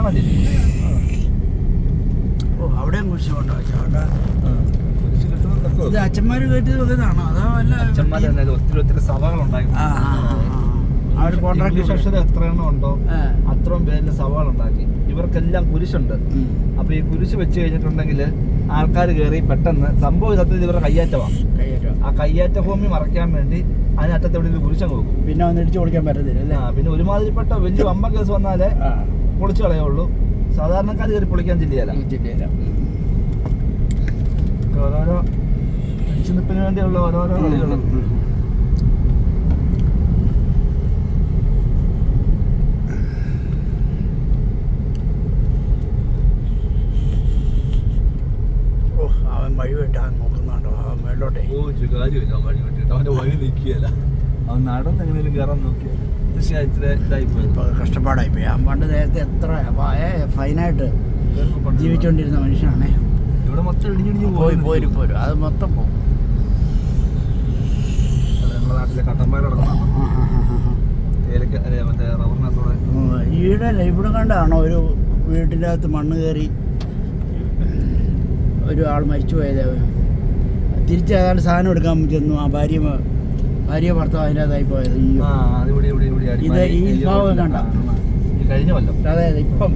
മതി. ഓ അവിടെയും കുരിശ് കൊണ്ടോ ഇത് അച്ഛന്മാര് കയറ്റി വെക്കുന്നതാണോ അതോ വല്ല അച്ഛന്മാർ ഒത്തിരി സഭകളുണ്ടായി. ഇംഗ്ലീഷ് അക്ഷരം എത്ര എണ്ണം ഉണ്ടോ അത്രയും പേരിൽ സഭകളുണ്ടാക്കി. ഇവർക്കെല്ലാം കുരിശുണ്ട്. അപ്പൊ ഈ കുരിശ് വെച്ച് കഴിഞ്ഞിട്ടുണ്ടെങ്കിൽ ആൾക്കാർ കയറി പെട്ടെന്ന് സംഭവ സത്യത്തിൽ ഇവരുടെ കയ്യേറ്റമാണ്. ആ കയ്യേറ്റ ഭൂമി മറയ്ക്കാൻ വേണ്ടി അതിനറ്റത്ത് എവിടെ കുരിശം കൊടുക്കും. പിന്നെ ഒന്ന് ഇടിച്ചു പൊളിക്കാൻ പറ്റത്തില്ല. പിന്നെ ഒരുമാതിരിപ്പെട്ട വലിയ വമ്പ കേസ് വന്നാലേ പൊളിച്ചു കളയുള്ളൂ. സാധാരണക്കാർ കയറി പൊളിക്കാൻ ജില്ലയല്ല. ഓരോരോ നിപ്പിന് വേണ്ടിയുള്ള ഓരോരോ കളികളും. വഴി വെട്ടാൻ നോക്കുന്നുണ്ടോ മേലോട്ടെ? കാര്യമില്ല, വഴി വെട്ടിട്ട് അവന്റെ വഴി നിൽക്കുകയല്ല. അവൻ നടന്ന് എങ്ങനെയും കയറാൻ നോക്കിയാൽ കഷ്ടപ്പാടായി പോയി. പണ്ട് നേരത്തെ എത്ര ഫൈനായിട്ട് ജീവിച്ചുകൊണ്ടിരുന്ന മനുഷ്യനാണേ. ഇവിടെ മൊത്തം ഇടിഞ്ഞിടിഞ്ഞ് പോരും അത് മൊത്തം പോകും. നമ്മുടെ നാട്ടിലെ കട്ടന്മാരടങ്ങും മറ്റേ റബ്ബറിനകത്തൂടെ ഇവിടെ കണ്ടാണോ ഒരു വീട്ടിൻ്റെ അകത്ത് മണ്ണ് കയറി ഒരു ആൾ മരിച്ചു പോയത്. തിരിച്ച് അയാൾ സാധനം എടുക്കാൻ ചെന്നു. ആ ഭാര്യ ഭർത്താവ് അതിൻ്റെതായി പോയത്. ഇത് ഈ ഭാവം കണ്ട അതെ ഇപ്പം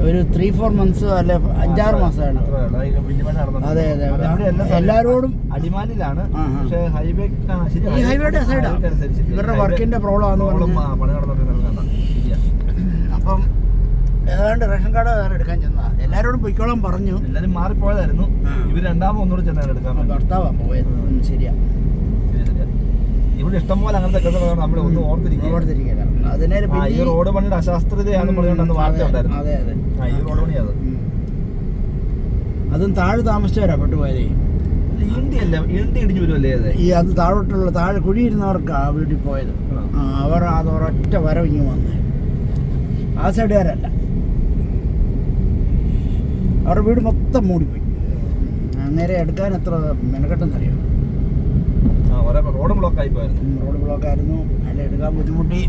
ഒരു 3-4 months അല്ലെ 5-6 മാസമാണ്. അതെ എല്ലാവരോടും അടിമാലിലാണ്. ഈ ഹൈവേയുടെ സൈഡാണ്. ഇവരുടെ വർക്കിന്റെ പ്രോബ്ലം ആണെന്ന് പറഞ്ഞു. അപ്പം ഏതാണ്ട് റേഷൻ കാർഡ് വേറെ എടുക്കാൻ ചെന്നാ എല്ലാവരോടും പൊയ്ക്കോളം പറഞ്ഞു. എല്ലാവരും മാറിപ്പോയതായിരുന്നു. ഇവർ രണ്ടാമത് ഒന്നുകൂടെ ചെന്നാണ് എടുക്കാൻ. ഭർത്താവാ പോയത്. ശരിയാ. ഇവിടെ ഇഷ്ടംപോലെ അങ്ങനത്തെ നമ്മൾ ഒന്ന് ഓർത്തിരിക്കുക. ഈ റോഡ് പണിയുടെ അശാസ്ത്രതയാണെന്ന് പറഞ്ഞുകൊണ്ട് വാർത്ത ഉണ്ടായിരുന്നു. ഈ റോഡ് പണിയത് അതും താഴെ താമസിച്ചവരാ പെട്ടുപോയതേ. ഈണ്ടി ഇടിഞ്ഞു വരുമല്ലേ അത് താഴോട്ടുള്ള താഴെ കുഴിയിരുന്നവർക്കാ വീട്ടിൽ പോയത്. അവർ അത് ഒരൊറ്റ വരവിങ്ങ് വന്നേ. ആ സൈഡുകാരല്ല. അവരുടെ വീട് മൊത്തം മൂടിപ്പോയി. നേരെ എടുക്കാൻ എത്ര മെനക്കെട്ടെന്നറിയാം. റോഡ് ബ്ലോക്ക് ആയി പോയിരുന്നു. റോഡ് ബ്ലോക്ക് ആയിരുന്നു. അതിൽ എടുക്കാൻ ബുദ്ധിമുട്ടി.